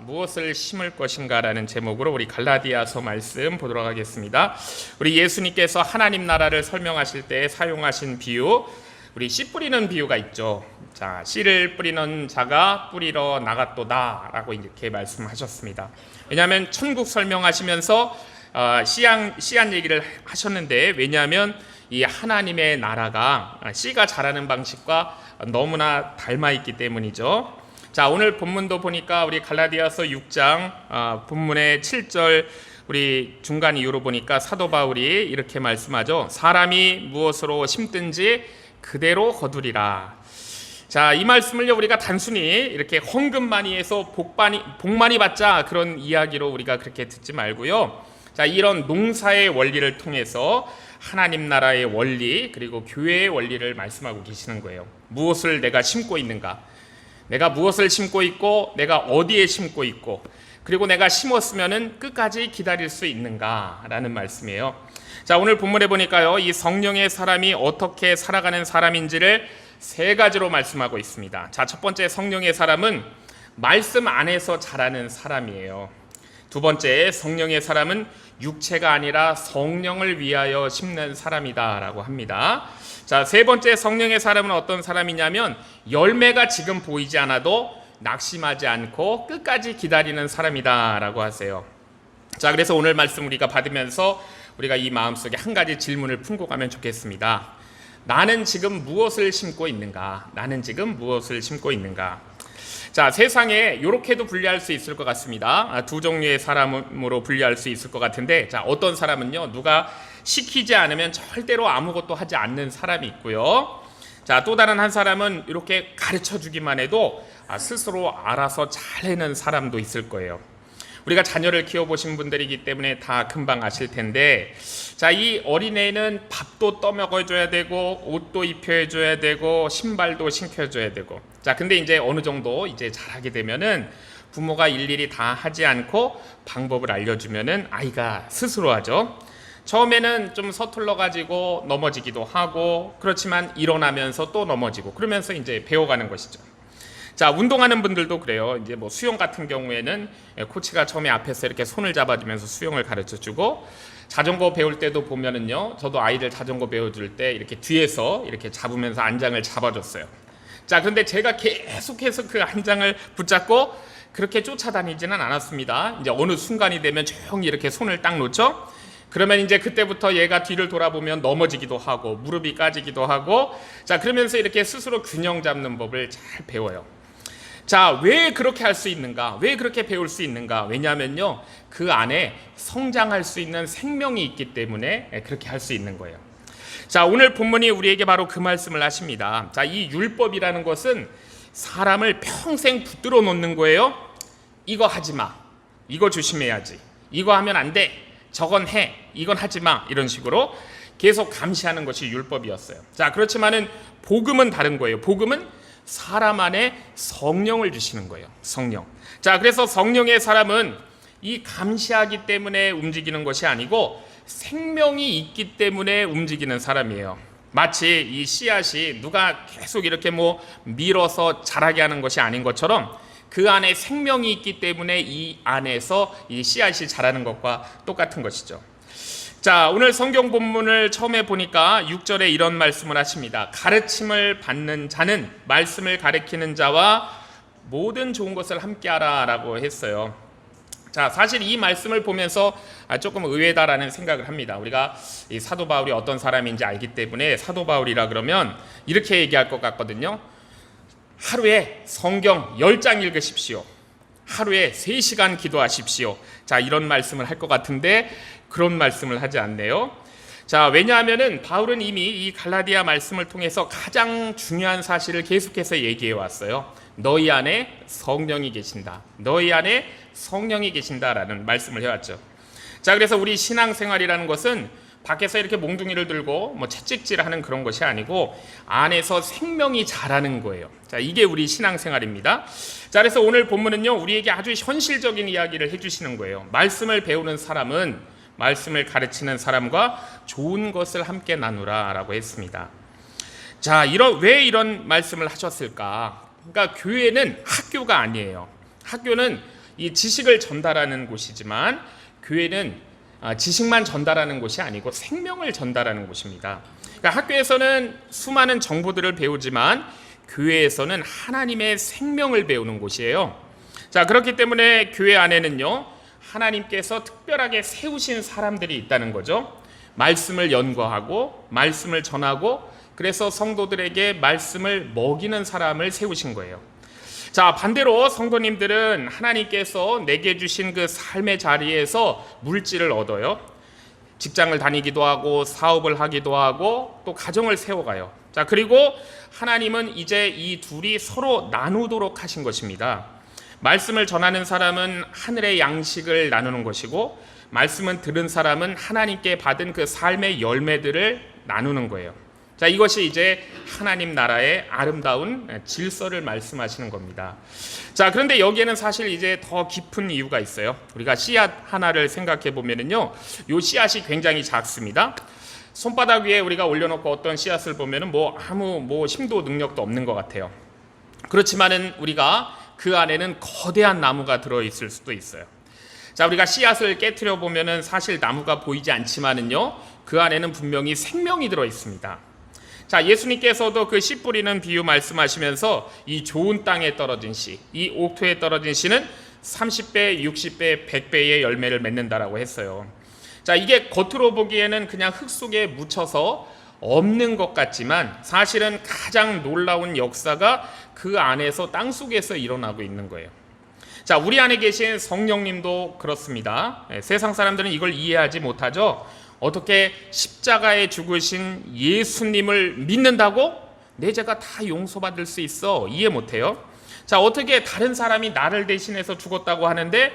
무엇을 심을 것인가라는 제목으로 우리 갈라디아서 말씀 보도록 하겠습니다. 우리 예수님께서 하나님 나라를 설명하실 때 사용하신 비유, 우리 씨 뿌리는 비유가 있죠. 자, 씨를 뿌리는 자가 뿌리러 나갔도다라고 이렇게 말씀하셨습니다. 왜냐하면 천국 설명하시면서 씨한 얘기를 하셨는데, 왜냐하면 이 하나님의 나라가 씨가 자라는 방식과 너무나 닮아 있기 때문이죠. 자, 오늘 본문도 보니까 우리 갈라디아서 6장 본문의 7절 우리 중간 이유로 보니까 사도 바울이 이렇게 말씀하죠. 사람이 무엇으로 심든지 그대로 거두리라. 자, 이 말씀을요, 우리가 단순히 이렇게 헌금 많이 해서 복 많이 받자 그런 이야기로 우리가 그렇게 듣지 말고요. 자, 이런 농사의 원리를 통해서 하나님 나라의 원리, 그리고 교회의 원리를 말씀하고 계시는 거예요. 무엇을 내가 심고 있는가? 내가 무엇을 심고 있고, 내가 어디에 심고 있고, 그리고 내가 심었으면은 끝까지 기다릴 수 있는가라는 말씀이에요. 자, 오늘 본문에 보니까요, 이 성령의 사람이 어떻게 살아가는 사람인지를 세 가지로 말씀하고 있습니다. 자, 첫 번째, 성령의 사람은 말씀 안에서 자라는 사람이에요. 두 번째, 성령의 사람은 육체가 아니라 성령을 위하여 심는 사람이다라고 합니다. 자, 세 번째, 성령의 사람은 어떤 사람이냐면 열매가 지금 보이지 않아도 낙심하지 않고 끝까지 기다리는 사람이다라고 하세요. 자, 그래서 오늘 말씀 우리가 받으면서 우리가 이 마음속에 한 가지 질문을 품고 가면 좋겠습니다. 나는 지금 무엇을 심고 있는가? 나는 지금 무엇을 심고 있는가? 자, 세상에 이렇게도 분리할 수 있을 것 같습니다. 두 종류의 사람으로 분리할 수 있을 것 같은데, 자, 어떤 사람은요, 누가 시키지 않으면 절대로 아무것도 하지 않는 사람이 있고요. 자, 또 다른 한 사람은 이렇게 가르쳐 주기만 해도 스스로 알아서 잘 해는 사람도 있을 거예요. 우리가 자녀를 키워보신 분들이기 때문에 다 금방 아실 텐데, 자, 이 어린애는 밥도 떠먹어줘야 되고, 옷도 입혀줘야 되고, 신발도 신겨줘야 되고. 자, 근데 이제 어느 정도 이제 자라게 되면은 부모가 일일이 다 하지 않고 방법을 알려주면은 아이가 스스로 하죠. 처음에는 좀 서툴러가지고 넘어지기도 하고, 그렇지만 일어나면서 또 넘어지고, 그러면서 이제 배워가는 것이죠. 자, 운동하는 분들도 그래요. 이제 뭐 수영 같은 경우에는 코치가 처음에 앞에서 이렇게 손을 잡아주면서 수영을 가르쳐 주고, 자전거 배울 때도 보면은요, 저도 아이들 자전거 배워줄 때 이렇게 뒤에서 이렇게 잡으면서 안장을 잡아줬어요. 자, 그런데 제가 계속해서 그 안장을 붙잡고 그렇게 쫓아다니지는 않았습니다. 이제 어느 순간이 되면 조용히 이렇게 손을 딱 놓죠. 그러면 이제 그때부터 얘가 뒤를 돌아보면 넘어지기도 하고 무릎이 까지기도 하고, 자, 그러면서 이렇게 스스로 균형 잡는 법을 잘 배워요. 자, 왜 그렇게 할 수 있는가? 왜 그렇게 배울 수 있는가? 왜냐하면요, 그 안에 성장할 수 있는 생명이 있기 때문에 그렇게 할 수 있는 거예요. 자, 오늘 본문이 우리에게 바로 그 말씀을 하십니다. 자, 이 율법이라는 것은 사람을 평생 붙들어 놓는 거예요. 이거 하지 마. 이거 조심해야지. 이거 하면 안 돼. 저건 해. 이건 하지 마. 이런 식으로 계속 감시하는 것이 율법이었어요. 자, 그렇지만은 복음은 다른 거예요. 복음은 사람 안에 성령을 주시는 거예요. 성령. 자, 그래서 성령의 사람은 이 감시하기 때문에 움직이는 것이 아니고 생명이 있기 때문에 움직이는 사람이에요. 마치 이 씨앗이 누가 계속 이렇게 뭐 밀어서 자라게 하는 것이 아닌 것처럼 그 안에 생명이 있기 때문에 이 안에서 이 씨앗이 자라는 것과 똑같은 것이죠. 자, 오늘 성경 본문을 처음에 보니까 6절에 이런 말씀을 하십니다. 가르침을 받는 자는 말씀을 가르치는 자와 모든 좋은 것을 함께하라 라고 했어요. 자, 사실 이 말씀을 보면서 조금 의외다라는 생각을 합니다. 우리가 이 사도 바울이 어떤 사람인지 알기 때문에 사도 바울이라 그러면 이렇게 얘기할 것 같거든요. 하루에 성경 10장 읽으십시오. 하루에 3시간 기도하십시오. 자, 이런 말씀을 할 것 같은데 그런 말씀을 하지 않네요. 자, 왜냐하면은 바울은 이미 이 갈라디아 말씀을 통해서 가장 중요한 사실을 계속해서 얘기해 왔어요. 너희 안에 성령이 계신다. 너희 안에 성령이 계신다라는 말씀을 해왔죠. 자, 그래서 우리 신앙생활이라는 것은 밖에서 이렇게 몽둥이를 들고 뭐 채찍질하는 그런 것이 아니고 안에서 생명이 자라는 거예요. 자, 이게 우리 신앙생활입니다. 자, 그래서 오늘 본문은요, 우리에게 아주 현실적인 이야기를 해주시는 거예요. 말씀을 배우는 사람은 말씀을 가르치는 사람과 좋은 것을 함께 나누라 라고 했습니다. 자, 왜 이런 말씀을 하셨을까? 그러니까 교회는 학교가 아니에요. 학교는 이 지식을 전달하는 곳이지만 교회는 지식만 전달하는 곳이 아니고 생명을 전달하는 곳입니다. 그러니까 학교에서는 수많은 정보들을 배우지만 교회에서는 하나님의 생명을 배우는 곳이에요. 자, 그렇기 때문에 교회 안에는요, 하나님께서 특별하게 세우신 사람들이 있다는 거죠. 말씀을 연구하고 말씀을 전하고 그래서 성도들에게 말씀을 먹이는 사람을 세우신 거예요. 자, 반대로 성도님들은 하나님께서 내게 주신 그 삶의 자리에서 물질을 얻어요. 직장을 다니기도 하고 사업을 하기도 하고 또 가정을 세워가요. 자, 그리고 하나님은 이제 이 둘이 서로 나누도록 하신 것입니다. 말씀을 전하는 사람은 하늘의 양식을 나누는 것이고 말씀은 들은 사람은 하나님께 받은 그 삶의 열매들을 나누는 거예요. 자, 이것이 이제 하나님 나라의 아름다운 질서를 말씀하시는 겁니다. 자, 그런데 여기에는 사실 이제 더 깊은 이유가 있어요. 우리가 씨앗 하나를 생각해 보면은요, 요 씨앗이 굉장히 작습니다. 손바닥 위에 우리가 올려놓고 어떤 씨앗을 보면은 아무 힘도 능력도 없는 것 같아요. 그렇지만은 우리가 그 안에는 거대한 나무가 들어있을 수도 있어요. 자, 우리가 씨앗을 깨트려 보면은 사실 나무가 보이지 않지만은요, 그 안에는 분명히 생명이 들어 있습니다. 자, 예수님께서도 그 씨 뿌리는 비유 말씀하시면서 이 좋은 땅에 떨어진 씨, 이 옥토에 떨어진 씨는 30배, 60배, 100배의 열매를 맺는다라고 했어요. 자, 이게 겉으로 보기에는 그냥 흙 속에 묻혀서 없는 것 같지만 사실은 가장 놀라운 역사가 그 안에서 땅 속에서 일어나고 있는 거예요. 자, 우리 안에 계신 성령님도 그렇습니다. 세상 사람들은 이걸 이해하지 못하죠. 어떻게 십자가에 죽으신 예수님을 믿는다고 내 죄가 다 용서받을 수 있어? 이해 못해요. 자, 어떻게 다른 사람이 나를 대신해서 죽었다고 하는데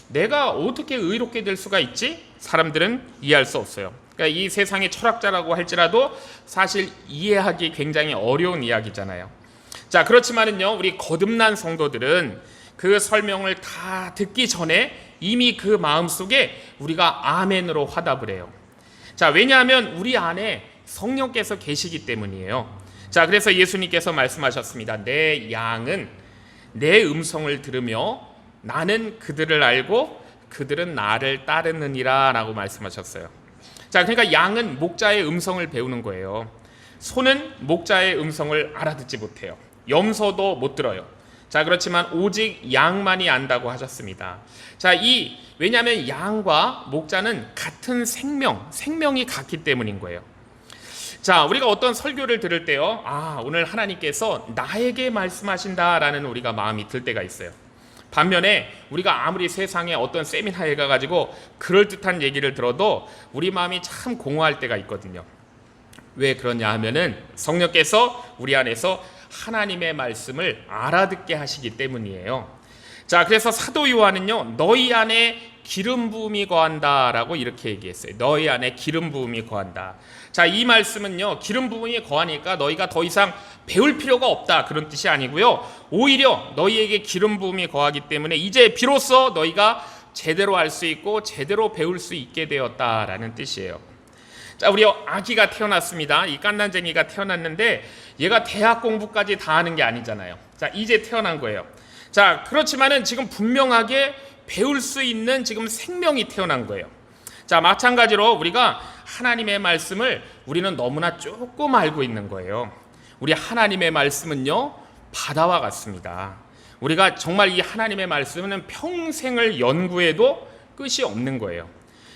내가 어떻게 의롭게 될 수가 있지? 사람들은 이해할 수 없어요. 그러니까 이 세상의 철학자라고 할지라도 사실 이해하기 굉장히 어려운 이야기잖아요. 자, 그렇지만은요, 우리 거듭난 성도들은 그 설명을 다 듣기 전에 이미 그 마음속에 우리가 아멘으로 화답을 해요. 자, 왜냐하면 우리 안에 성령께서 계시기 때문이에요. 자, 그래서 예수님께서 말씀하셨습니다. 내 양은 내 음성을 들으며 나는 그들을 알고 그들은 나를 따르느니라 라고 말씀하셨어요. 자, 그러니까 양은 목자의 음성을 배우는 거예요. 소는 목자의 음성을 알아듣지 못해요. 염소도 못 들어요. 자, 그렇지만 오직 양만이 안다고 하셨습니다. 자, 왜냐하면 양과 목자는 같은 생명이 같기 때문인 거예요. 자, 우리가 어떤 설교를 들을 때요, 오늘 하나님께서 나에게 말씀하신다라는 우리가 마음이 들 때가 있어요. 반면에 우리가 아무리 세상에 어떤 세미나에 가가지고 그럴듯한 얘기를 들어도 우리 마음이 참 공허할 때가 있거든요. 왜 그러냐 하면은 성령께서 우리 안에서 하나님의 말씀을 알아듣게 하시기 때문이에요. 자, 그래서 사도 요한은요, 너희 안에 기름 부음이 거한다라고 이렇게 얘기했어요. 너희 안에 기름 부음이 거한다. 자, 이 말씀은요, 기름 부음이 거하니까 너희가 더 이상 배울 필요가 없다 그런 뜻이 아니고요, 오히려 너희에게 기름 부음이 거하기 때문에 이제 비로소 너희가 제대로 알 수 있고 제대로 배울 수 있게 되었다라는 뜻이에요. 자, 우리 아기가 태어났습니다. 이 깐난쟁이가 태어났는데 얘가 대학 공부까지 다 하는 게 아니잖아요. 자, 이제 태어난 거예요. 자, 그렇지만은 지금 분명하게 배울 수 있는 지금 생명이 태어난 거예요. 자, 마찬가지로 우리가 하나님의 말씀을 우리는 너무나 조금 알고 있는 거예요. 우리 하나님의 말씀은요, 바다와 같습니다. 우리가 정말 이 하나님의 말씀은 평생을 연구해도 끝이 없는 거예요.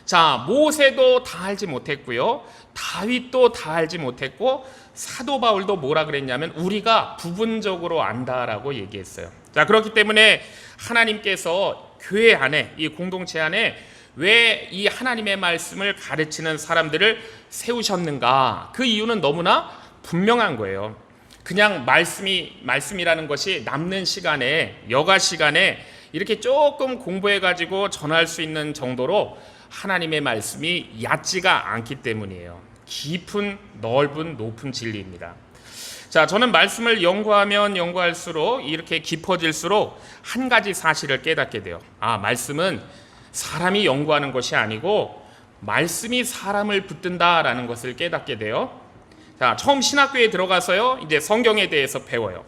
자, 모세도 다 알지 못했고요, 다윗도 다 알지 못했고, 사도 바울도 뭐라 그랬냐면 우리가 부분적으로 안다라고 얘기했어요. 자, 그렇기 때문에 하나님께서 교회 안에, 이 공동체 안에 왜 이 하나님의 말씀을 가르치는 사람들을 세우셨는가? 그 이유는 너무나 분명한 거예요. 그냥 말씀이라는 것이 남는 시간에, 여가 시간에 이렇게 조금 공부해가지고 전할 수 있는 정도로 하나님의 말씀이 얕지가 않기 때문이에요. 깊은, 넓은, 높은 진리입니다. 자, 저는 말씀을 연구하면 연구할수록 이렇게 깊어질수록 한 가지 사실을 깨닫게 돼요. 말씀은 사람이 연구하는 것이 아니고 말씀이 사람을 붙든다라는 것을 깨닫게 돼요. 자, 처음 신학교에 들어가서요, 이제 성경에 대해서 배워요.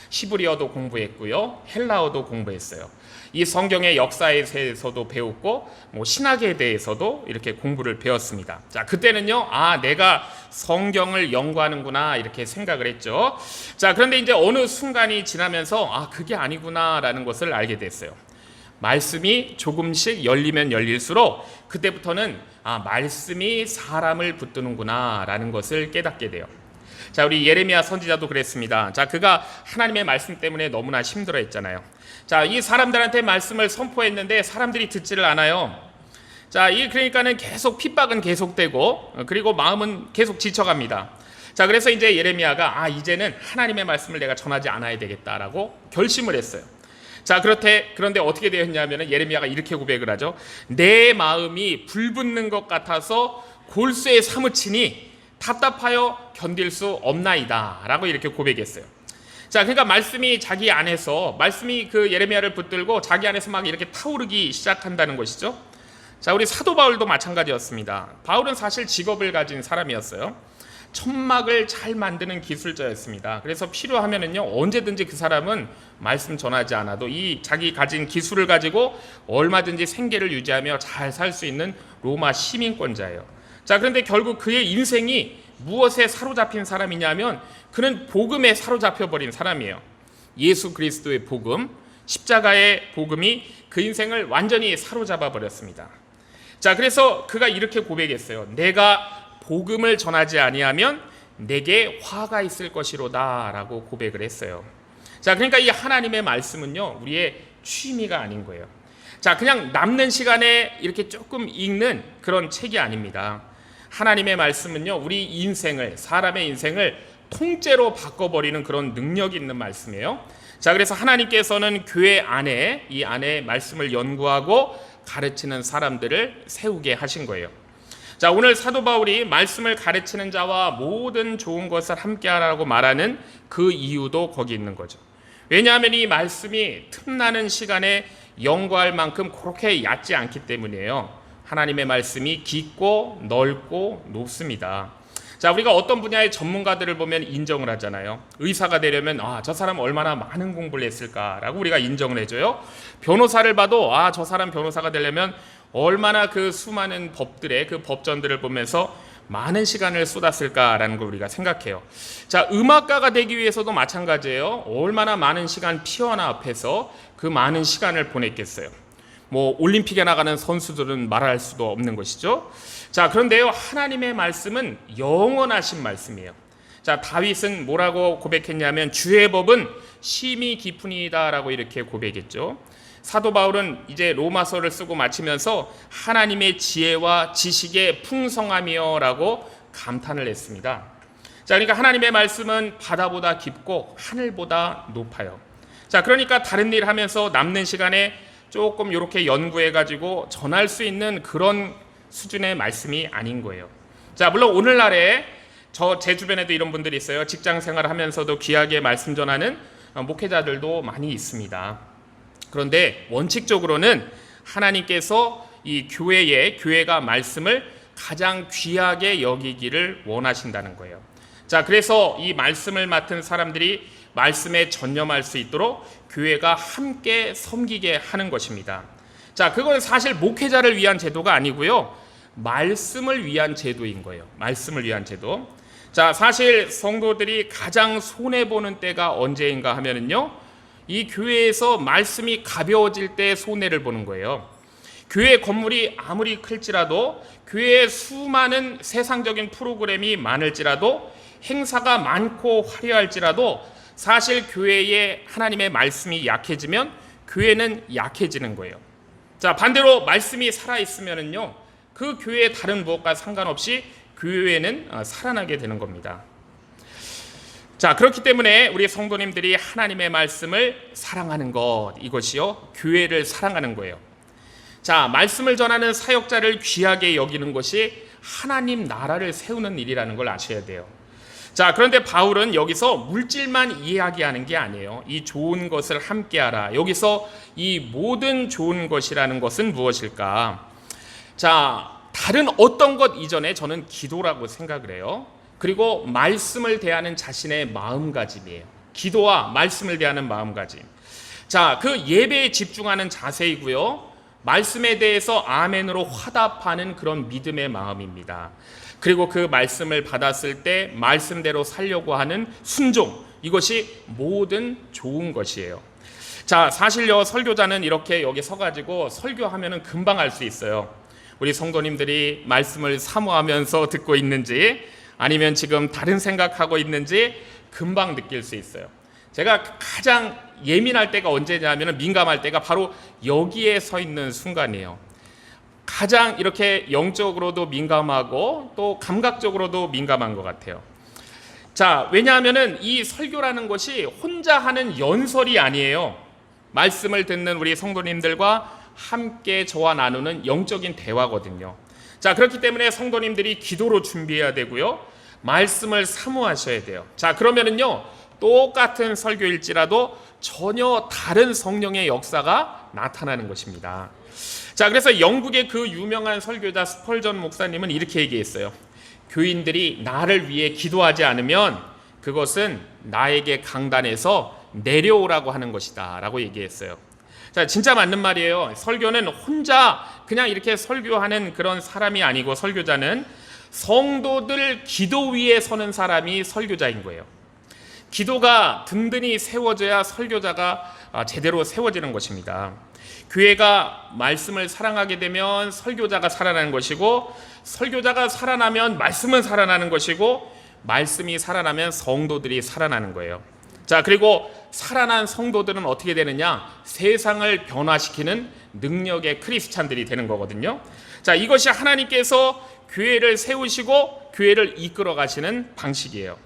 히브리어도 공부했고요, 헬라어도 공부했어요. 이 성경의 역사에 대해서도 배웠고 신학에 대해서도 이렇게 공부를 배웠습니다. 자, 그때는요, 내가 성경을 연구하는구나 이렇게 생각을 했죠. 자, 그런데 이제 어느 순간이 지나면서 그게 아니구나라는 것을 알게 됐어요. 말씀이 조금씩 열리면 열릴수록 그때부터는 말씀이 사람을 붙드는구나 라는 것을 깨닫게 돼요. 자, 우리 예레미야 선지자도 그랬습니다. 자, 그가 하나님의 말씀 때문에 너무나 힘들어했잖아요. 자, 이 사람들한테 말씀을 선포했는데 사람들이 듣지를 않아요. 자, 그러니까는 계속 핍박은 계속되고 그리고 마음은 계속 지쳐갑니다. 자, 그래서 이제 예레미야가 이제는 하나님의 말씀을 내가 전하지 않아야 되겠다라고 결심을 했어요. 자, 그런데 어떻게 되었냐면 예레미야가 이렇게 고백을 하죠. 내 마음이 불붙는 것 같아서 골수에 사무치니 답답하여 견딜 수 없나이다 라고 이렇게 고백했어요. 자, 그러니까 말씀이 자기 안에서, 말씀이 그 예레미야를 붙들고 자기 안에서 막 이렇게 타오르기 시작한다는 것이죠. 자, 우리 사도 바울도 마찬가지였습니다. 바울은 사실 직업을 가진 사람이었어요. 천막을 잘 만드는 기술자였습니다. 그래서 필요하면은요, 언제든지 그 사람은 말씀 전하지 않아도 이 자기 가진 기술을 가지고 얼마든지 생계를 유지하며 잘 살 수 있는 로마 시민권자예요. 자, 그런데 결국 그의 인생이 무엇에 사로잡힌 사람이냐면 그는 복음에 사로잡혀 버린 사람이에요. 예수 그리스도의 복음, 십자가의 복음이 그 인생을 완전히 사로잡아 버렸습니다. 자, 그래서 그가 이렇게 고백했어요. 내가 복음을 전하지 아니하면 내게 화가 있을 것이로다 라고 고백을 했어요. 자, 그러니까 이 하나님의 말씀은요, 우리의 취미가 아닌 거예요. 자, 그냥 남는 시간에 이렇게 조금 읽는 그런 책이 아닙니다. 하나님의 말씀은요, 우리 인생을, 사람의 인생을 통째로 바꿔버리는 그런 능력이 있는 말씀이에요. 자, 그래서 하나님께서는 교회 안에, 이 안에 말씀을 연구하고 가르치는 사람들을 세우게 하신 거예요. 자, 오늘 사도 바울이 말씀을 가르치는 자와 모든 좋은 것을 함께하라고 말하는 그 이유도 거기 있는 거죠. 왜냐하면 이 말씀이 틈나는 시간에 연구할 만큼 그렇게 얕지 않기 때문이에요. 하나님의 말씀이 깊고 넓고 높습니다. 자, 우리가 어떤 분야의 전문가들을 보면 인정을 하잖아요. 의사가 되려면 저 사람 얼마나 많은 공부를 했을까라고 우리가 인정을 해줘요. 변호사를 봐도 저 사람 변호사가 되려면 얼마나 그 수많은 법들의 그 법전들을 보면서 많은 시간을 쏟았을까라는 걸 우리가 생각해요. 자, 음악가가 되기 위해서도 마찬가지예요. 얼마나 많은 시간 피아노 앞에서 그 많은 시간을 보냈겠어요. 올림픽에 나가는 선수들은 말할 수도 없는 것이죠. 자, 그런데요, 하나님의 말씀은 영원하신 말씀이에요. 자, 다윗은 뭐라고 고백했냐면 주의 법은 심히 깊으니다라고 이렇게 고백했죠. 사도 바울은 이제 로마서를 쓰고 마치면서 하나님의 지혜와 지식의 풍성함이여라고 감탄을 했습니다. 자, 그러니까 하나님의 말씀은 바다보다 깊고 하늘보다 높아요. 자, 그러니까 다른 일 하면서 남는 시간에 조금 이렇게 연구해가지고 전할 수 있는 그런 수준의 말씀이 아닌 거예요. 자, 물론 오늘날에 제 주변에도 이런 분들이 있어요. 직장 생활을 하면서도 귀하게 말씀 전하는 목회자들도 많이 있습니다. 그런데 원칙적으로는 하나님께서 이 교회가 말씀을 가장 귀하게 여기기를 원하신다는 거예요. 자, 그래서 이 말씀을 맡은 사람들이 말씀에 전념할 수 있도록 교회가 함께 섬기게 하는 것입니다. 자, 그건 사실 목회자를 위한 제도가 아니고요, 말씀을 위한 제도인 거예요. 말씀을 위한 제도. 자, 사실 성도들이 가장 손해보는 때가 언제인가 하면은요, 이 교회에서 말씀이 가벼워질 때 손해를 보는 거예요. 교회 건물이 아무리 클지라도, 교회에 수많은 세상적인 프로그램이 많을지라도, 행사가 많고 화려할지라도 사실 교회에 하나님의 말씀이 약해지면 교회는 약해지는 거예요. 자, 반대로 말씀이 살아있으면은요, 그 교회의 다른 무엇과 상관없이 교회는 살아나게 되는 겁니다. 자, 그렇기 때문에 우리 성도님들이 하나님의 말씀을 사랑하는 것, 이것이요, 교회를 사랑하는 거예요. 자, 말씀을 전하는 사역자를 귀하게 여기는 것이 하나님 나라를 세우는 일이라는 걸 아셔야 돼요. 자, 그런데 바울은 여기서 물질만 이야기하는 게 아니에요. 이 좋은 것을 함께하라. 여기서 이 모든 좋은 것이라는 것은 무엇일까? 자, 다른 어떤 것 이전에 저는 기도라고 생각을 해요. 그리고 말씀을 대하는 자신의 마음가짐이에요. 기도와 말씀을 대하는 마음가짐. 자, 그 예배에 집중하는 자세이고요. 말씀에 대해서 아멘으로 화답하는 그런 믿음의 마음입니다. 그리고 그 말씀을 받았을 때 말씀대로 살려고 하는 순종, 이것이 모든 좋은 것이에요. 자, 사실요, 설교자는 이렇게 여기 서가지고 설교하면은 금방 알 수 있어요. 우리 성도님들이 말씀을 사모하면서 듣고 있는지 아니면 지금 다른 생각하고 있는지 금방 느낄 수 있어요. 제가 가장 예민할 때가 언제냐면, 민감할 때가 바로 여기에 서 있는 순간이에요. 가장 이렇게 영적으로도 민감하고 또 감각적으로도 민감한 것 같아요. 자, 왜냐하면은 이 설교라는 것이 혼자 하는 연설이 아니에요. 말씀을 듣는 우리 성도님들과 함께 저와 나누는 영적인 대화거든요. 자, 그렇기 때문에 성도님들이 기도로 준비해야 되고요. 말씀을 사모하셔야 돼요. 자, 그러면은요, 똑같은 설교일지라도 전혀 다른 성령의 역사가 나타나는 것입니다. 자, 그래서 영국의 그 유명한 설교자 스펄전 목사님은 이렇게 얘기했어요. 교인들이 나를 위해 기도하지 않으면 그것은 나에게 강단에서 내려오라고 하는 것이다 라고 얘기했어요. 자, 진짜 맞는 말이에요. 설교는 혼자 그냥 이렇게 설교하는 그런 사람이 아니고, 설교자는 성도들 기도 위에 서는 사람이 설교자인 거예요. 기도가 든든히 세워져야 설교자가 제대로 세워지는 것입니다. 교회가 말씀을 사랑하게 되면 설교자가 살아나는 것이고, 설교자가 살아나면 말씀은 살아나는 것이고, 말씀이 살아나면 성도들이 살아나는 거예요. 자, 그리고 살아난 성도들은 어떻게 되느냐? 세상을 변화시키는 능력의 크리스찬들이 되는 거거든요. 자, 이것이 하나님께서 교회를 세우시고 교회를 이끌어 가시는 방식이에요.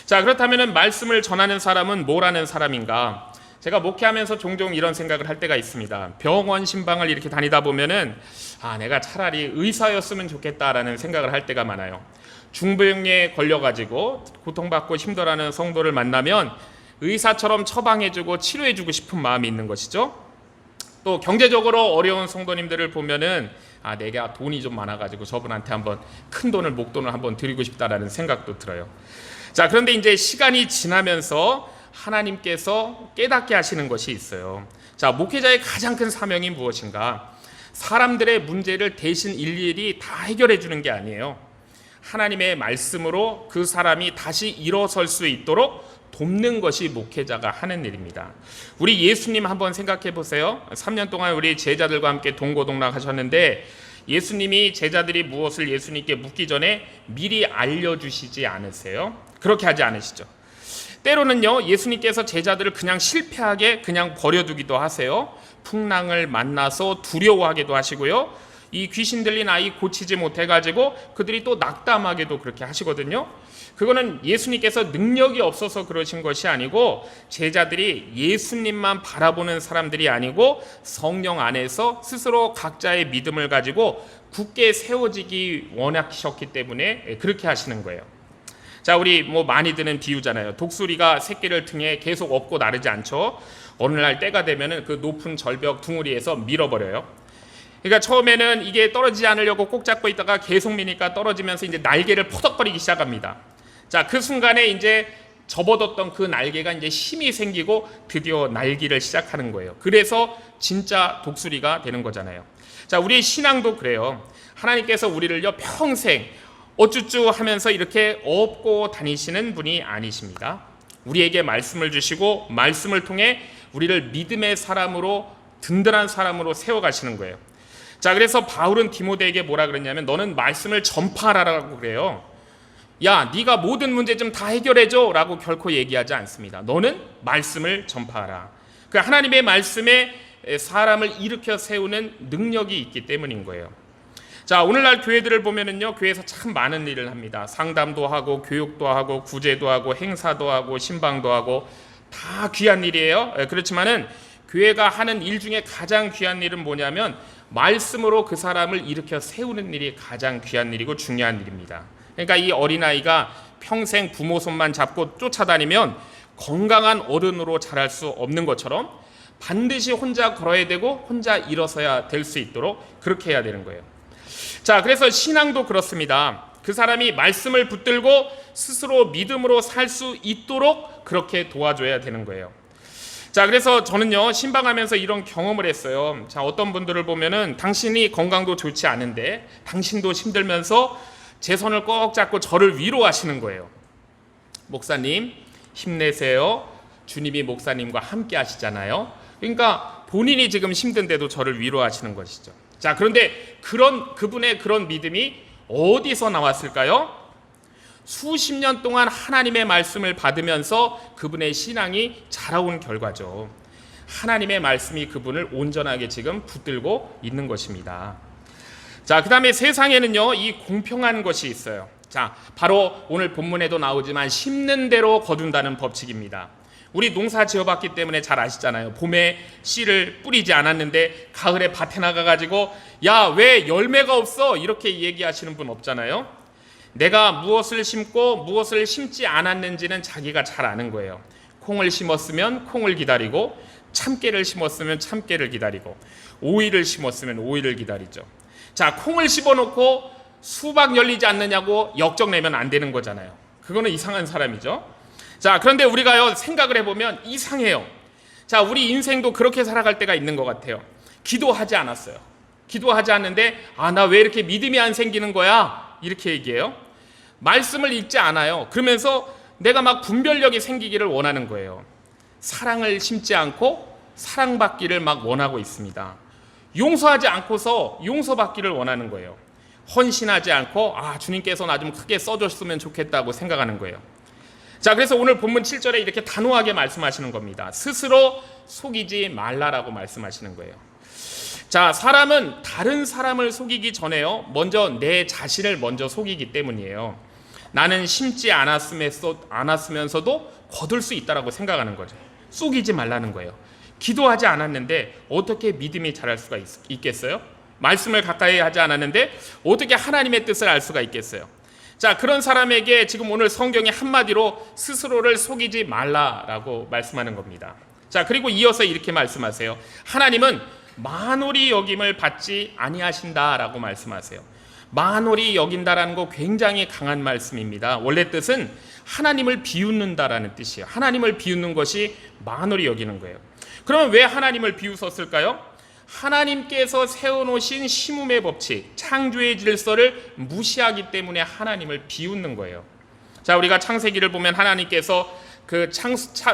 자, 그렇다면 말씀을 전하는 사람은 뭘 하는 사람인가? 제가 목회하면서 종종 이런 생각을 할 때가 있습니다. 병원 신방을 이렇게 다니다 보면은 내가 차라리 의사였으면 좋겠다라는 생각을 할 때가 많아요. 중병에 걸려가지고 고통받고 힘들어하는 성도를 만나면 의사처럼 처방해주고 치료해주고 싶은 마음이 있는 것이죠. 또 경제적으로 어려운 성도님들을 보면은 내가 돈이 좀 많아가지고 저분한테 한번 큰 돈을, 목돈을 한번 드리고 싶다라는 생각도 들어요. 자, 그런데 이제 시간이 지나면서 하나님께서 깨닫게 하시는 것이 있어요. 자, 목회자의 가장 큰 사명이 무엇인가? 사람들의 문제를 대신 일일이 다 해결해 주는 게 아니에요. 하나님의 말씀으로 그 사람이 다시 일어설 수 있도록 돕는 것이 목회자가 하는 일입니다. 우리 예수님 한번 생각해 보세요. 3년 동안 우리 제자들과 함께 동고동락 하셨는데, 예수님이 제자들이 무엇을 예수님께 묻기 전에 미리 알려주시지 않으세요? 그렇게 하지 않으시죠. 때로는요, 예수님께서 제자들을 그냥 실패하게 그냥 버려두기도 하세요. 풍랑을 만나서 두려워하기도 하시고요. 이 귀신 들린 아이 고치지 못해가지고 그들이 또 낙담하게도 그렇게 하시거든요. 그거는 예수님께서 능력이 없어서 그러신 것이 아니고, 제자들이 예수님만 바라보는 사람들이 아니고 성령 안에서 스스로 각자의 믿음을 가지고 굳게 세워지기 원하셨기 때문에 그렇게 하시는 거예요. 자, 우리 많이 드는 비유잖아요. 독수리가 새끼를 등에 계속 업고 나르지 않죠. 어느 날 때가 되면은 그 높은 절벽 둥우리에서 밀어버려요. 그러니까 처음에는 이게 떨어지지 않으려고 꼭 잡고 있다가 계속 미니까 떨어지면서 이제 날개를 포덕거리기 시작합니다. 자, 그 순간에 이제 접어뒀던 그 날개가 이제 힘이 생기고 드디어 날기를 시작하는 거예요. 그래서 진짜 독수리가 되는 거잖아요. 자, 우리의 신앙도 그래요. 하나님께서 우리를요 평생 어쭈쭈 하면서 이렇게 업고 다니시는 분이 아니십니다. 우리에게 말씀을 주시고 말씀을 통해 우리를 믿음의 사람으로, 든든한 사람으로 세워가시는 거예요. 자, 그래서 바울은 디모데에게 뭐라 그랬냐면, 너는 말씀을 전파하라고 그래요. 야, 네가 모든 문제 좀 다 해결해줘 라고 결코 얘기하지 않습니다. 너는 말씀을 전파하라. 그 하나님의 말씀에 사람을 일으켜 세우는 능력이 있기 때문인 거예요. 자, 오늘날 교회들을 보면은요, 교회에서 참 많은 일을 합니다. 상담도 하고 교육도 하고 구제도 하고 행사도 하고 신방도 하고 다 귀한 일이에요. 그렇지만은 교회가 하는 일 중에 가장 귀한 일은 뭐냐면, 말씀으로 그 사람을 일으켜 세우는 일이 가장 귀한 일이고 중요한 일입니다. 그러니까 이 어린아이가 평생 부모 손만 잡고 쫓아다니면 건강한 어른으로 자랄 수 없는 것처럼 반드시 혼자 걸어야 되고 혼자 일어서야 될 수 있도록 그렇게 해야 되는 거예요. 자, 그래서 신앙도 그렇습니다. 그 사람이 말씀을 붙들고 스스로 믿음으로 살 수 있도록 그렇게 도와줘야 되는 거예요. 자, 그래서 저는요, 신방하면서 이런 경험을 했어요. 자, 어떤 분들을 보면은 당신이 건강도 좋지 않은데 당신도 힘들면서 제 손을 꼭 잡고 저를 위로하시는 거예요. 목사님, 힘내세요. 주님이 목사님과 함께 하시잖아요. 그러니까 본인이 지금 힘든데도 저를 위로하시는 것이죠. 자, 그런데 그분의 그런 믿음이 어디서 나왔을까요? 수십 년 동안 하나님의 말씀을 받으면서 그분의 신앙이 자라온 결과죠. 하나님의 말씀이 그분을 온전하게 지금 붙들고 있는 것입니다. 자, 그 다음에 세상에는요, 이 공평한 것이 있어요. 자, 바로 오늘 본문에도 나오지만 심는 대로 거둔다는 법칙입니다. 우리 농사 지어봤기 때문에 잘 아시잖아요. 봄에 씨를 뿌리지 않았는데 가을에 밭에 나가가지고 야, 왜 열매가 없어? 이렇게 얘기하시는 분 없잖아요. 내가 무엇을 심고 무엇을 심지 않았는지는 자기가 잘 아는 거예요. 콩을 심었으면 콩을 기다리고, 참깨를 심었으면 참깨를 기다리고, 오이를 심었으면 오이를 기다리죠. 자, 콩을 심어놓고 수박 열리지 않느냐고 역적 내면 안 되는 거잖아요. 그거는 이상한 사람이죠. 자, 그런데 우리가요, 생각을 해보면 이상해요. 자, 우리 인생도 그렇게 살아갈 때가 있는 것 같아요. 기도하지 않았어요. 기도하지 않는데 나 왜 이렇게 믿음이 안 생기는 거야? 이렇게 얘기해요. 말씀을 읽지 않아요. 그러면서 내가 막 분별력이 생기기를 원하는 거예요. 사랑을 심지 않고 사랑받기를 막 원하고 있습니다. 용서하지 않고서 용서받기를 원하는 거예요. 헌신하지 않고 주님께서 나 좀 크게 써줬으면 좋겠다고 생각하는 거예요. 자, 그래서 오늘 본문 7절에 이렇게 단호하게 말씀하시는 겁니다. 스스로 속이지 말라라고 말씀하시는 거예요. 자, 사람은 다른 사람을 속이기 전에요, 먼저 내 자신을 먼저 속이기 때문이에요. 나는 심지 않았으면서도 거둘 수 있다라고 생각하는 거죠. 속이지 말라는 거예요. 기도하지 않았는데 어떻게 믿음이 자랄 수가 있겠어요? 말씀을 가까이 하지 않았는데 어떻게 하나님의 뜻을 알 수가 있겠어요? 자, 그런 사람에게 지금 오늘 성경이 한마디로 스스로를 속이지 말라라고 말씀하는 겁니다. 자, 그리고 이어서 이렇게 말씀하세요. 하나님은 만홀히 여김을 받지 아니하신다라고 말씀하세요. 만홀히 여긴다라는 거 굉장히 강한 말씀입니다. 원래 뜻은 하나님을 비웃는다라는 뜻이에요. 하나님을 비웃는 것이 만홀히 여기는 거예요. 그러면 왜 하나님을 비웃었을까요? 하나님께서 세워놓으신 심음의 법칙, 창조의 질서를 무시하기 때문에 하나님을 비웃는 거예요. 자, 우리가 창세기를 보면 하나님께서 그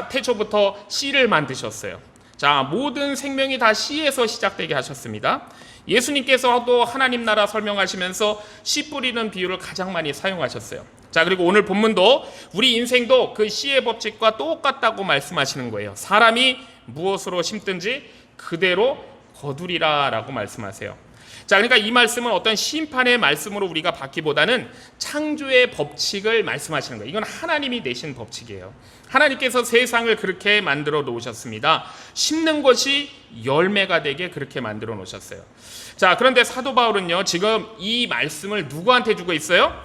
태초부터 씨를 만드셨어요. 자, 모든 생명이 다 씨에서 시작되게 하셨습니다. 예수님께서도 하나님 나라 설명하시면서 씨 뿌리는 비유를 가장 많이 사용하셨어요. 자, 그리고 오늘 본문도 우리 인생도 그 씨의 법칙과 똑같다고 말씀하시는 거예요. 사람이 무엇으로 심든지 그대로 거두리라 라고 말씀하세요. 자, 그러니까 이 말씀은 어떤 심판의 말씀으로 우리가 받기보다는 창조의 법칙을 말씀하시는 거예요. 이건 하나님이 내신 법칙이에요. 하나님께서 세상을 그렇게 만들어 놓으셨습니다. 심는 것이 열매가 되게 그렇게 만들어 놓으셨어요. 자, 그런데 사도 바울은요, 지금 이 말씀을 누구한테 주고 있어요?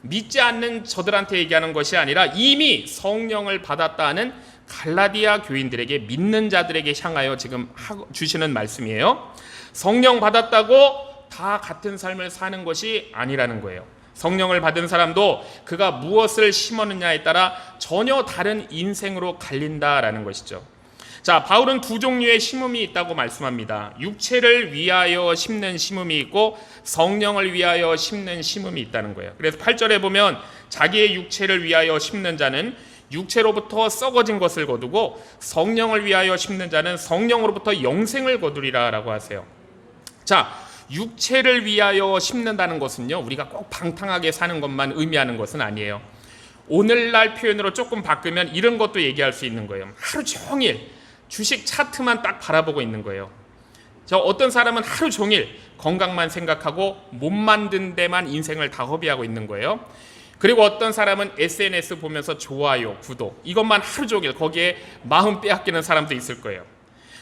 믿지 않는 저들한테 얘기하는 것이 아니라 이미 성령을 받았다는 갈라디아 교인들에게, 믿는 자들에게 향하여 지금 주시는 말씀이에요. 성령 받았다고 다 같은 삶을 사는 것이 아니라는 거예요. 성령을 받은 사람도 그가 무엇을 심었느냐에 따라 전혀 다른 인생으로 갈린다라는 것이죠. 자, 바울은 두 종류의 심음이 있다고 말씀합니다. 육체를 위하여 심는 심음이 있고 성령을 위하여 심는 심음이 있다는 거예요. 그래서 8절에 보면 자기의 육체를 위하여 심는 자는 육체로부터 썩어진 것을 거두고 성령을 위하여 심는 자는 성령으로부터 영생을 거두리라 라고 하세요. 자, 육체를 위하여 심는다는 것은요, 우리가 꼭 방탕하게 사는 것만 의미하는 것은 아니에요. 오늘날 표현으로 조금 바꾸면 이런 것도 얘기할 수 있는 거예요. 하루 종일 주식 차트만 딱 바라보고 있는 거예요. 어떤 사람은 하루 종일 건강만 생각하고 못 만든 데만 인생을 다 허비하고 있는 거예요. 그리고 어떤 사람은 SNS 보면서 좋아요, 구독 이것만 하루 종일 거기에 마음 빼앗기는 사람도 있을 거예요.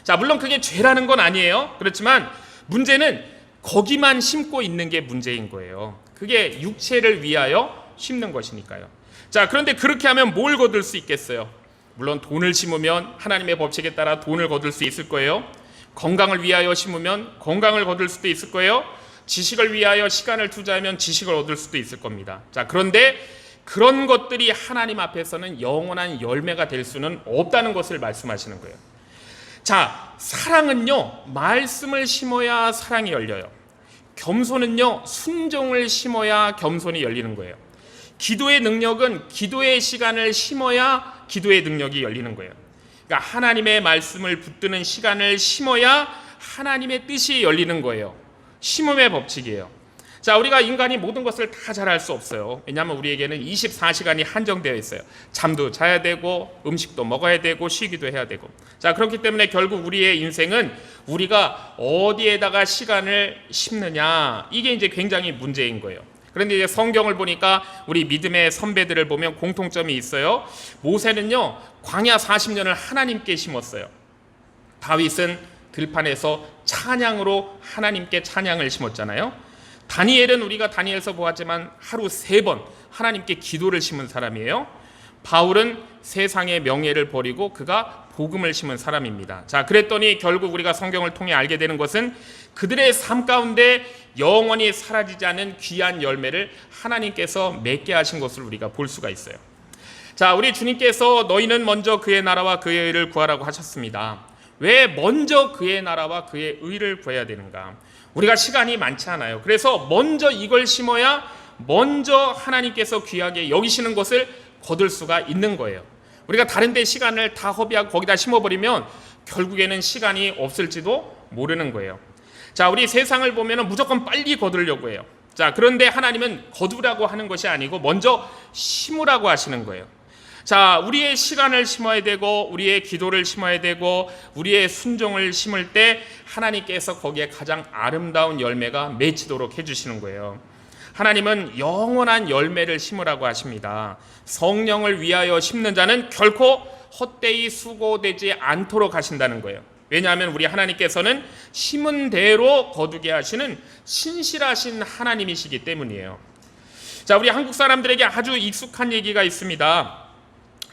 자, 물론 그게 죄라는 건 아니에요. 그렇지만 문제는 거기만 심고 있는 게 문제인 거예요. 그게 육체를 위하여 심는 것이니까요. 자, 그런데 그렇게 하면 뭘 거둘 수 있겠어요? 물론 돈을 심으면 하나님의 법칙에 따라 돈을 거둘 수 있을 거예요. 건강을 위하여 심으면 건강을 거둘 수도 있을 거예요. 지식을 위하여 시간을 투자하면 지식을 얻을 수도 있을 겁니다. 자, 그런데 그런 것들이 하나님 앞에서는 영원한 열매가 될 수는 없다는 것을 말씀하시는 거예요. 자, 사랑은요, 말씀을 심어야 사랑이 열려요. 겸손은요, 순종을 심어야 겸손이 열리는 거예요. 기도의 능력은 기도의 시간을 심어야 기도의 능력이 열리는 거예요. 그러니까 하나님의 말씀을 붙드는 시간을 심어야 하나님의 뜻이 열리는 거예요. 심음의 법칙이에요. 자, 우리가 인간이 모든 것을 다 잘할 수 없어요. 왜냐하면 우리에게는 24시간이 한정되어 있어요. 잠도 자야 되고 음식도 먹어야 되고 쉬기도 해야 되고. 자, 그렇기 때문에 결국 우리의 인생은 우리가 어디에다가 시간을 심느냐, 이게 이제 굉장히 문제인 거예요. 그런데 이제 성경을 보니까 우리 믿음의 선배들을 보면 공통점이 있어요. 모세는요, 광야 40년을 하나님께 심었어요. 다윗은 들판에서 찬양으로 하나님께 찬양을 심었잖아요. 다니엘은 우리가 다니엘서 보았지만 하루 3번 하나님께 기도를 심은 사람이에요. 바울은 세상의 명예를 버리고 그가 복음을 심은 사람입니다. 자, 그랬더니 결국 우리가 성경을 통해 알게 되는 것은 그들의 삶 가운데 영원히 사라지지 않은 귀한 열매를 하나님께서 맺게 하신 것을 우리가 볼 수가 있어요. 자, 우리 주님께서 너희는 먼저 그의 나라와 그의 의를 구하라고 하셨습니다. 왜 먼저 그의 나라와 그의 의를 구해야 되는가? 우리가 시간이 많지 않아요. 그래서 먼저 이걸 심어야 먼저 하나님께서 귀하게 여기시는 것을 거둘 수가 있는 거예요. 우리가 다른 데 시간을 다 허비하고 거기다 심어버리면 결국에는 시간이 없을지도 모르는 거예요. 자, 우리 세상을 보면 무조건 빨리 거두려고 해요. 자, 그런데 하나님은 거두라고 하는 것이 아니고 먼저 심으라고 하시는 거예요. 자, 우리의 시간을 심어야 되고 우리의 기도를 심어야 되고 우리의 순종을 심을 때 하나님께서 거기에 가장 아름다운 열매가 맺히도록 해주시는 거예요. 하나님은 영원한 열매를 심으라고 하십니다. 성령을 위하여 심는 자는 결코 헛되이 수고되지 않도록 하신다는 거예요. 왜냐하면 우리 하나님께서는 심은 대로 거두게 하시는 신실하신 하나님이시기 때문이에요. 자, 우리 한국 사람들에게 아주 익숙한 얘기가 있습니다.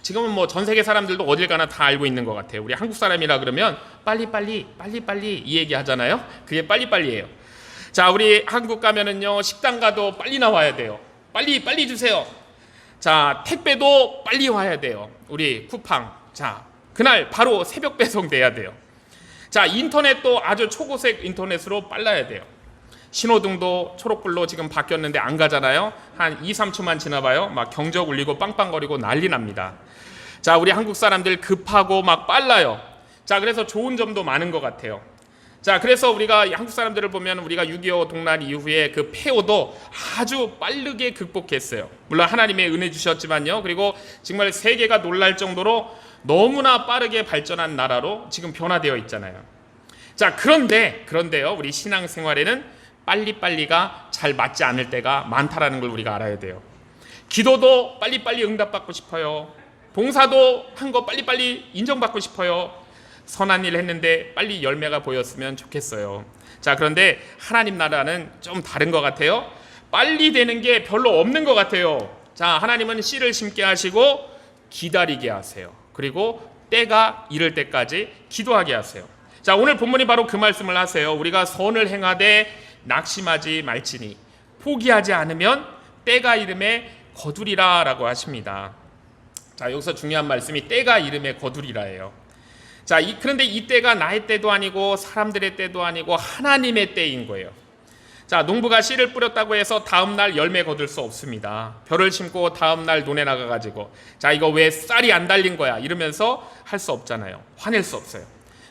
지금은 뭐 전 세계 사람들도 어딜 가나 다 알고 있는 것 같아요. 우리 한국 사람이라 그러면 빨리빨리 이 얘기 하잖아요. 그게 빨리빨리예요. 자, 우리 한국 가면은요, 식당 가도 빨리 나와야 돼요. 빨리 주세요. 자, 택배도 빨리 와야 돼요. 우리 쿠팡. 자, 그날 바로 새벽 배송돼야 돼요. 자, 인터넷도 아주 초고색 인터넷으로 빨라야 돼요. 신호등도 초록불로 지금 바뀌었는데 안 가잖아요. 한 2, 3초만 지나봐요. 막 경적 울리고 빵빵거리고 난리 납니다. 자, 우리 한국 사람들 급하고 막 빨라요. 자, 그래서 좋은 점도 많은 것 같아요. 자, 그래서 우리가 한국 사람들을 보면 우리가 6.25 동란 이후에 그 폐허도 아주 빠르게 극복했어요. 물론 하나님의 은혜 주셨지만요. 그리고 정말 세계가 놀랄 정도로 너무나 빠르게 발전한 나라로 지금 변화되어 있잖아요. 자, 그런데요, 우리 신앙생활에는 빨리빨리가 잘 맞지 않을 때가 많다라는 걸 우리가 알아야 돼요. 기도도 빨리빨리 응답받고 싶어요. 봉사도 한 거 빨리빨리 인정받고 싶어요. 선한 일 했는데 빨리 열매가 보였으면 좋겠어요. 자, 그런데 하나님 나라는 좀 다른 것 같아요. 빨리 되는 게 별로 없는 것 같아요. 자, 하나님은 씨를 심게 하시고 기다리게 하세요. 그리고 때가 이를 때까지 기도하게 하세요. 자, 오늘 본문이 바로 그 말씀을 하세요. 우리가 선을 행하되 낙심하지 말지니 포기하지 않으면 때가 이름에 거두리라 라고 하십니다. 자, 여기서 중요한 말씀이 때가 이름에 거두리라예요. 자, 그런데 이 때가 나의 때도 아니고 사람들의 때도 아니고 하나님의 때인 거예요. 자, 농부가 씨를 뿌렸다고 해서 다음 날 열매 거둘 수 없습니다. 벼를 심고 다음 날 논에 나가가지고 자, 이거 왜 쌀이 안 달린 거야 이러면서 할 수 없잖아요. 화낼 수 없어요.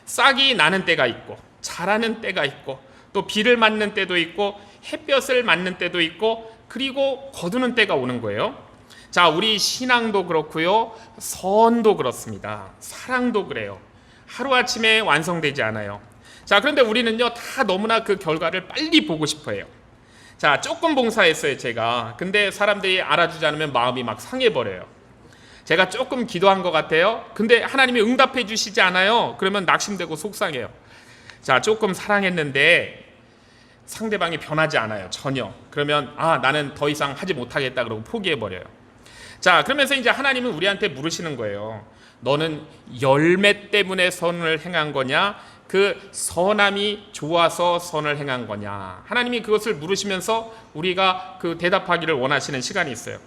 싹이 나는 때가 있고 자라는 때가 있고 또 비를 맞는 때도 있고 햇볕을 맞는 때도 있고 그리고 거두는 때가 오는 거예요. 자, 우리 신앙도 그렇고요, 선도 그렇습니다. 사랑도 그래요. 하루아침에 완성되지 않아요. 자, 그런데 우리는요 다 너무나 그 결과를 빨리 보고 싶어해요. 자, 조금 봉사했어요 제가. 근데 사람들이 알아주지 않으면 마음이 막 상해버려요. 제가 조금 기도한 것 같아요. 근데 하나님이 응답해 주시지 않아요. 그러면 낙심되고 속상해요. 자, 조금 사랑했는데 상대방이 변하지 않아요. 전혀. 그러면 나는 더 이상 하지 못하겠다 그러고 포기해버려요. 자, 그러면서 이제 하나님은 우리한테 물으시는 거예요. 너는 열매 때문에 선을 행한 거냐? 그 선함이 좋아서 선을 행한 거냐? 하나님이 그것을 물으시면서 우리가 그 대답하기를 원하시는 시간이 있어요.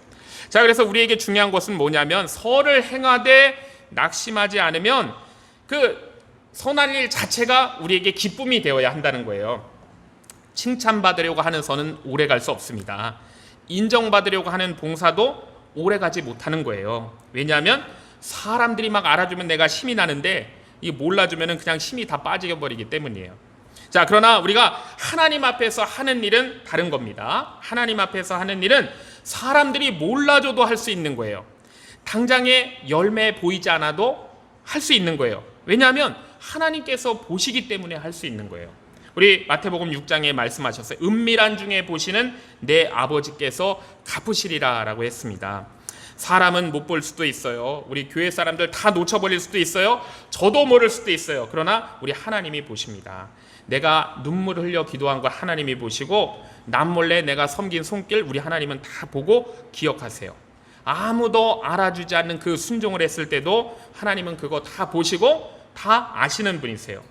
자, 그래서 우리에게 중요한 것은 뭐냐면 선을 행하되 낙심하지 않으면 그 선한 일 자체가 우리에게 기쁨이 되어야 한다는 거예요. 칭찬받으려고 하는 선은 오래 갈 수 없습니다. 인정받으려고 하는 봉사도 오래 가지 못하는 거예요. 왜냐하면 사람들이 막 알아주면 내가 힘이 나는데 이 몰라주면 그냥 힘이 다 빠져버리기 때문이에요. 자, 그러나 우리가 하나님 앞에서 하는 일은 다른 겁니다. 하나님 앞에서 하는 일은 사람들이 몰라줘도 할 수 있는 거예요. 당장에 열매 보이지 않아도 할 수 있는 거예요. 왜냐하면 하나님께서 보시기 때문에 할 수 있는 거예요. 우리 마태복음 6장에 말씀하셨어요. 은밀한 중에 보시는 내 아버지께서 갚으시리라 라고 했습니다. 사람은 못 볼 수도 있어요. 우리 교회 사람들 다 놓쳐버릴 수도 있어요. 저도 모를 수도 있어요. 그러나 우리 하나님이 보십니다. 내가 눈물을 흘려 기도한 걸 하나님이 보시고 남몰래 내가 섬긴 손길 우리 하나님은 다 보고 기억하세요. 아무도 알아주지 않는 그 순종을 했을 때도 하나님은 그거 다 보시고 다 아시는 분이세요.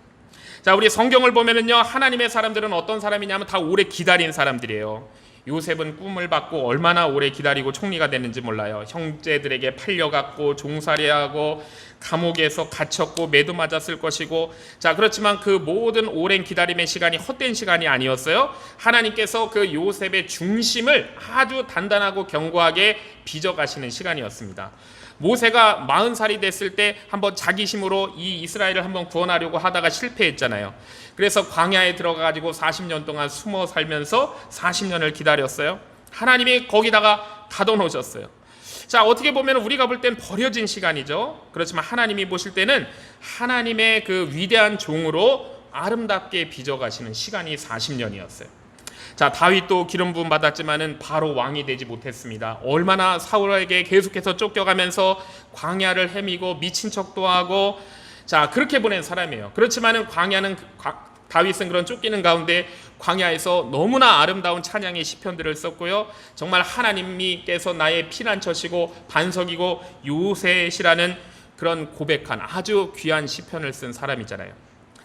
자, 우리 성경을 보면은요, 하나님의 사람들은 어떤 사람이냐면 다 오래 기다린 사람들이에요. 요셉은 꿈을 받고 얼마나 오래 기다리고 총리가 됐는지 몰라요. 형제들에게 팔려갔고 종살이하고 감옥에서 갇혔고 매도 맞았을 것이고, 자, 그렇지만 그 모든 오랜 기다림의 시간이 헛된 시간이 아니었어요. 하나님께서 그 요셉의 중심을 아주 단단하고 견고하게 빚어가시는 시간이었습니다. 모세가 40살이 됐을 때 한번 자기 힘으로 이 이스라엘을 한번 구원하려고 하다가 실패했잖아요. 그래서 광야에 들어가가지고 40년 동안 숨어 살면서 40년을 기다렸어요. 하나님이 거기다가 가둬놓으셨어요. 자, 어떻게 보면 우리가 볼 땐 버려진 시간이죠. 그렇지만 하나님이 보실 때는 하나님의 그 위대한 종으로 아름답게 빚어가시는 시간이 40년이었어요. 자, 다윗도 기름 부음 받았지만은 바로 왕이 되지 못했습니다. 얼마나 사울에게 계속해서 쫓겨가면서 광야를 헤매고 미친 척도 하고, 자, 그렇게 보낸 사람이에요. 그렇지만은 다윗은 그런 쫓기는 가운데 광야에서 너무나 아름다운 찬양의 시편들을 썼고요. 정말 하나님께서 나의 피난처시고 반석이고 요새시라는 그런 고백한 아주 귀한 시편을 쓴 사람이잖아요.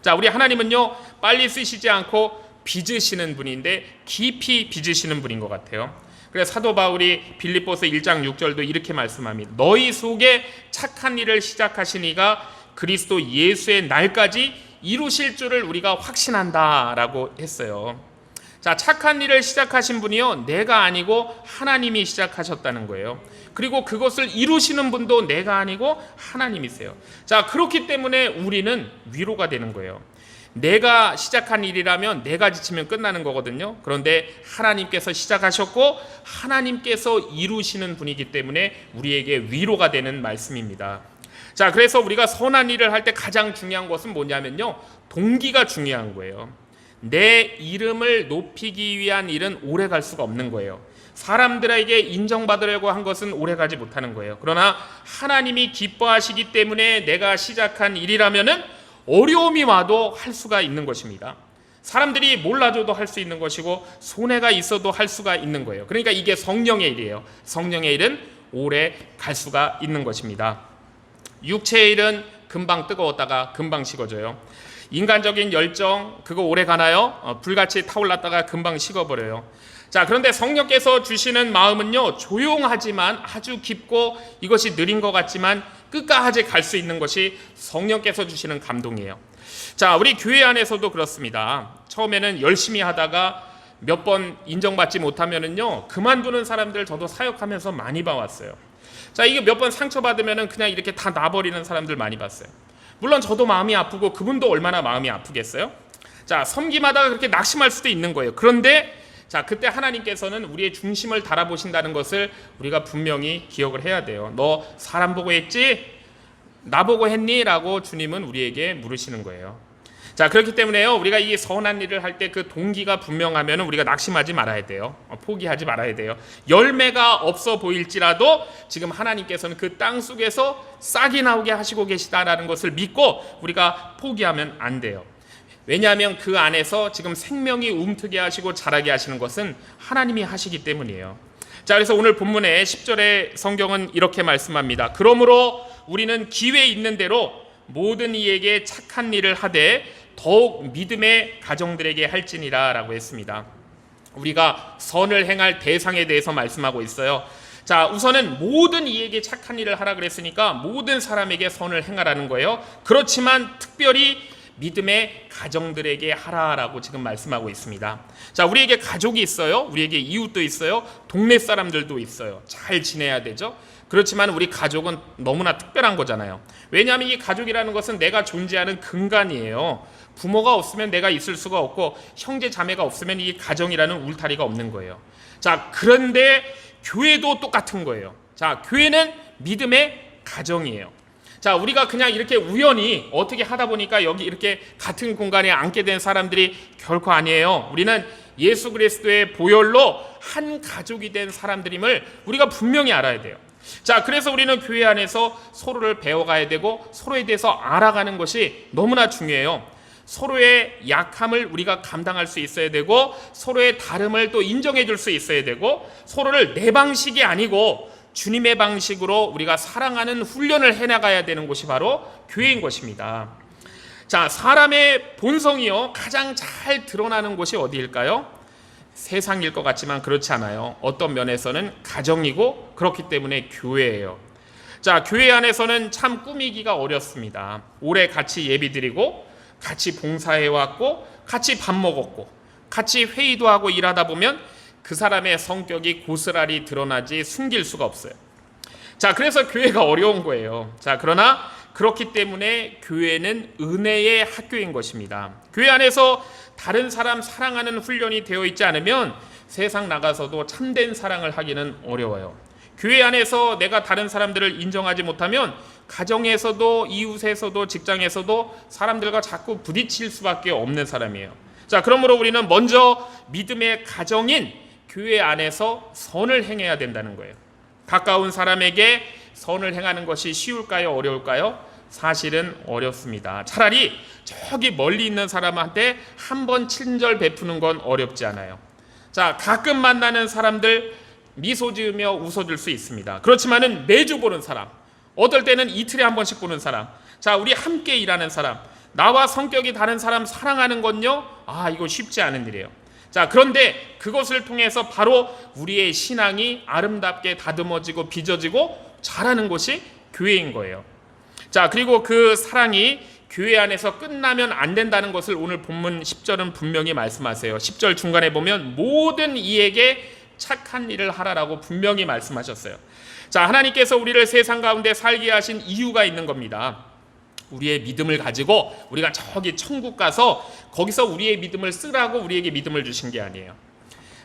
자, 우리 하나님은요, 빨리 쓰시지 않고 빚으시는 분인데 깊이 빚으시는 분인 것 같아요. 그래서 사도 바울이 빌립보서 1장 6절도 이렇게 말씀합니다. 너희 속에 착한 일을 시작하신 이가 그리스도 예수의 날까지 이루실 줄을 우리가 확신한다라고 했어요. 자, 착한 일을 시작하신 분이요, 내가 아니고 하나님이 시작하셨다는 거예요. 그리고 그것을 이루시는 분도 내가 아니고 하나님이세요. 자, 그렇기 때문에 우리는 위로가 되는 거예요. 내가 시작한 일이라면 내가 지치면 끝나는 거거든요. 그런데 하나님께서 시작하셨고 하나님께서 이루시는 분이기 때문에 우리에게 위로가 되는 말씀입니다. 자, 그래서 우리가 선한 일을 할 때 가장 중요한 것은 뭐냐면요, 동기가 중요한 거예요. 내 이름을 높이기 위한 일은 오래 갈 수가 없는 거예요. 사람들에게 인정받으려고 한 것은 오래 가지 못하는 거예요. 그러나 하나님이 기뻐하시기 때문에 내가 시작한 일이라면은 어려움이 와도 할 수가 있는 것입니다. 사람들이 몰라줘도 할 수 있는 것이고 손해가 있어도 할 수가 있는 거예요. 그러니까 이게 성령의 일이에요. 성령의 일은 오래 갈 수가 있는 것입니다. 육체의 일은 금방 뜨거웠다가 금방 식어져요. 인간적인 열정, 그거 오래 가나요? 불같이 타올랐다가 금방 식어버려요. 자, 그런데 성령께서 주시는 마음은요, 조용하지만 아주 깊고 이것이 느린 것 같지만 끝까지 갈 수 있는 것이 성령께서 주시는 감동이에요. 자, 우리 교회 안에서도 그렇습니다. 처음에는 열심히 하다가 몇 번 인정받지 못하면은요, 그만두는 사람들 저도 사역하면서 많이 봐왔어요. 자, 이게 몇 번 상처받으면은 그냥 이렇게 다 놔버리는 사람들 많이 봤어요. 물론 저도 마음이 아프고 그분도 얼마나 마음이 아프겠어요? 자, 섬김하다가 그렇게 낙심할 수도 있는 거예요. 그런데 자, 그때 하나님께서는 우리의 중심을 달아보신다는 것을 우리가 분명히 기억을 해야 돼요. 너 사람 보고 했지? 나보고 했니? 라고 주님은 우리에게 물으시는 거예요. 자, 그렇기 때문에요, 우리가 이 선한 일을 할 때 그 동기가 분명하면 우리가 낙심하지 말아야 돼요. 포기하지 말아야 돼요. 열매가 없어 보일지라도 지금 하나님께서는 그 땅 속에서 싹이 나오게 하시고 계시다라는 것을 믿고 우리가 포기하면 안 돼요. 왜냐하면 그 안에서 지금 생명이 움트게 하시고 자라게 하시는 것은 하나님이 하시기 때문이에요. 자, 그래서 오늘 본문의 10절의 성경은 이렇게 말씀합니다. 그러므로 우리는 기회 있는 대로 모든 이에게 착한 일을 하되 더욱 믿음의 가정들에게 할지니라 라고 했습니다. 우리가 선을 행할 대상에 대해서 말씀하고 있어요. 자, 우선은 모든 이에게 착한 일을 하라 그랬으니까 모든 사람에게 선을 행하라는 거예요. 그렇지만 특별히 믿음의 가정들에게 하라라고 지금 말씀하고 있습니다. 자, 우리에게 가족이 있어요. 우리에게 이웃도 있어요. 동네 사람들도 있어요. 잘 지내야 되죠. 그렇지만 우리 가족은 너무나 특별한 거잖아요. 왜냐하면 이 가족이라는 것은 내가 존재하는 근간이에요. 부모가 없으면 내가 있을 수가 없고 형제 자매가 없으면 이 가정이라는 울타리가 없는 거예요. 자, 그런데 교회도 똑같은 거예요. 자, 교회는 믿음의 가정이에요. 자, 우리가 그냥 이렇게 우연히 어떻게 하다 보니까 여기 이렇게 같은 공간에 앉게 된 사람들이 결코 아니에요. 우리는 예수 그리스도의 보혈로 한 가족이 된 사람들임을 우리가 분명히 알아야 돼요. 자, 그래서 우리는 교회 안에서 서로를 배워가야 되고 서로에 대해서 알아가는 것이 너무나 중요해요. 서로의 약함을 우리가 감당할 수 있어야 되고 서로의 다름을 또 인정해 줄 수 있어야 되고 서로를 내 방식이 아니고 주님의 방식으로 우리가 사랑하는 훈련을 해나가야 되는 곳이 바로 교회인 것입니다. 자, 사람의 본성이요 가장 잘 드러나는 곳이 어디일까요? 세상일 것 같지만 그렇지 않아요. 어떤 면에서는 가정이고 그렇기 때문에 교회예요. 자, 교회 안에서는 참 꾸미기가 어렵습니다. 오래 같이 예비드리고 같이 봉사해왔고 같이 밥 먹었고 같이 회의도 하고 일하다 보면 그 사람의 성격이 고스란히 드러나지 숨길 수가 없어요. 자, 그래서 교회가 어려운 거예요. 자, 그러나 그렇기 때문에 교회는 은혜의 학교인 것입니다. 교회 안에서 다른 사람 사랑하는 훈련이 되어 있지 않으면 세상 나가서도 참된 사랑을 하기는 어려워요. 교회 안에서 내가 다른 사람들을 인정하지 못하면 가정에서도 이웃에서도 직장에서도 사람들과 자꾸 부딪힐 수밖에 없는 사람이에요. 자, 그러므로 우리는 먼저 믿음의 가정인 교회 안에서 선을 행해야 된다는 거예요. 가까운 사람에게 선을 행하는 것이 쉬울까요? 어려울까요? 사실은 어렵습니다. 차라리 저기 멀리 있는 사람한테 한 번 친절 베푸는 건 어렵지 않아요. 자, 가끔 만나는 사람들 미소 지으며 웃어줄 수 있습니다. 그렇지만은 매주 보는 사람, 어떨 때는 이틀에 한 번씩 보는 사람, 자, 우리 함께 일하는 사람, 나와 성격이 다른 사람 사랑하는 건요, 이거 쉽지 않은 일이에요. 자, 그런데 그것을 통해서 바로 우리의 신앙이 아름답게 다듬어지고 빚어지고 자라는 것이 교회인 거예요. 자, 그리고 그 사랑이 교회 안에서 끝나면 안 된다는 것을 오늘 본문 10절은 분명히 말씀하세요. 10절 중간에 보면 모든 이에게 착한 일을 하라라고 분명히 말씀하셨어요. 자, 하나님께서 우리를 세상 가운데 살게 하신 이유가 있는 겁니다. 우리의 믿음을 가지고 우리가 저기 천국 가서 거기서 우리의 믿음을 쓰라고 우리에게 믿음을 주신 게 아니에요.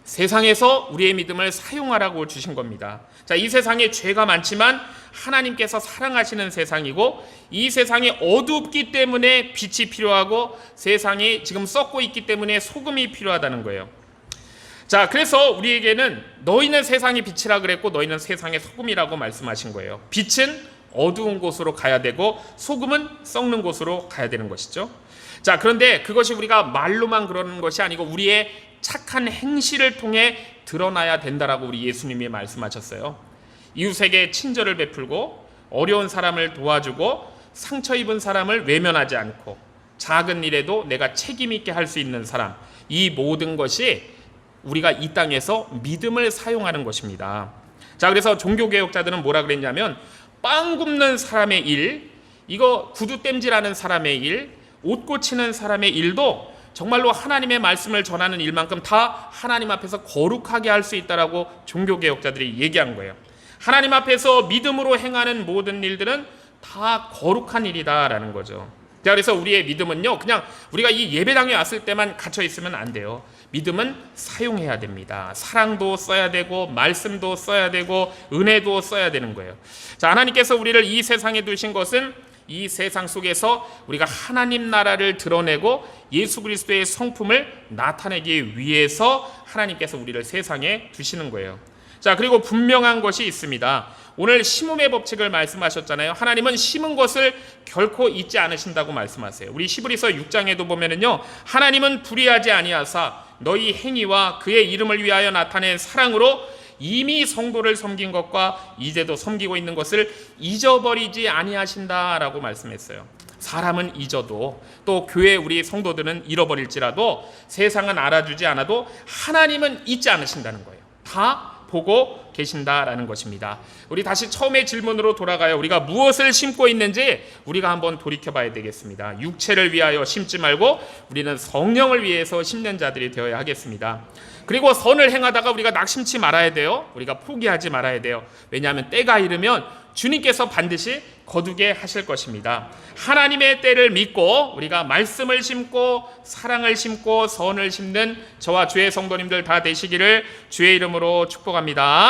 세상에서 우리의 믿음을 사용하라고 주신 겁니다. 자, 이 세상에 죄가 많지만 하나님께서 사랑하시는 세상이고 이 세상이 어둡기 때문에 빛이 필요하고 세상이 지금 썩고 있기 때문에 소금이 필요하다는 거예요. 자, 그래서 우리에게는 너희는 세상의 빛이라 그랬고 너희는 세상의 소금이라고 말씀하신 거예요. 빛은 어두운 곳으로 가야 되고 소금은 썩는 곳으로 가야 되는 것이죠. 자, 그런데 그것이 우리가 말로만 그러는 것이 아니고 우리의 착한 행실을 통해 드러나야 된다라고 우리 예수님이 말씀하셨어요. 이웃에게 친절을 베풀고 어려운 사람을 도와주고 상처 입은 사람을 외면하지 않고 작은 일에도 내가 책임 있게 할 수 있는 사람, 이 모든 것이 우리가 이 땅에서 믿음을 사용하는 것입니다. 자, 그래서 종교개혁자들은 뭐라 그랬냐면 빵 굽는 사람의 일, 이거 구두 땜질하는 사람의 일, 옷 고치는 사람의 일도 정말로 하나님의 말씀을 전하는 일만큼 다 하나님 앞에서 거룩하게 할 수 있다라고 종교개혁자들이 얘기한 거예요. 하나님 앞에서 믿음으로 행하는 모든 일들은 다 거룩한 일이다라는 거죠. 자, 그래서 우리의 믿음은요, 그냥 우리가 이 예배당에 왔을 때만 갇혀 있으면 안 돼요. 믿음은 사용해야 됩니다. 사랑도 써야 되고 말씀도 써야 되고 은혜도 써야 되는 거예요. 자, 하나님께서 우리를 이 세상에 두신 것은 이 세상 속에서 우리가 하나님 나라를 드러내고 예수 그리스도의 성품을 나타내기 위해서 하나님께서 우리를 세상에 두시는 거예요. 자, 그리고 분명한 것이 있습니다. 오늘 심음의 법칙을 말씀하셨잖아요. 하나님은 심은 것을 결코 잊지 않으신다고 말씀하세요. 우리 히브리서 6장에도 보면은요, 하나님은 불의하지 아니하사 너희 행위와 그의 이름을 위하여 나타낸 사랑으로 이미 성도를 섬긴 것과 이제도 섬기고 있는 것을 잊어버리지 아니하신다라고 말씀했어요. 사람은 잊어도 또 교회 우리 성도들은 잃어버릴지라도 세상은 알아주지 않아도 하나님은 잊지 않으신다는 거예요. 다 보고 계신다라는 것입니다. 우리 다시 처음의 질문으로 돌아가요. 우리가 무엇을 심고 있는지 우리가 한번 돌이켜봐야 되겠습니다. 육체를 위하여 심지 말고 우리는 성령을 위해서 심는 자들이 되어야 하겠습니다. 그리고 선을 행하다가 우리가 낙심치 말아야 돼요. 우리가 포기하지 말아야 돼요. 왜냐하면 때가 이르면 주님께서 반드시 거두게 하실 것입니다. 하나님의 때를 믿고 우리가 말씀을 심고 사랑을 심고 선을 심는 저와 주의 성도님들 다 되시기를 주의 이름으로 축복합니다.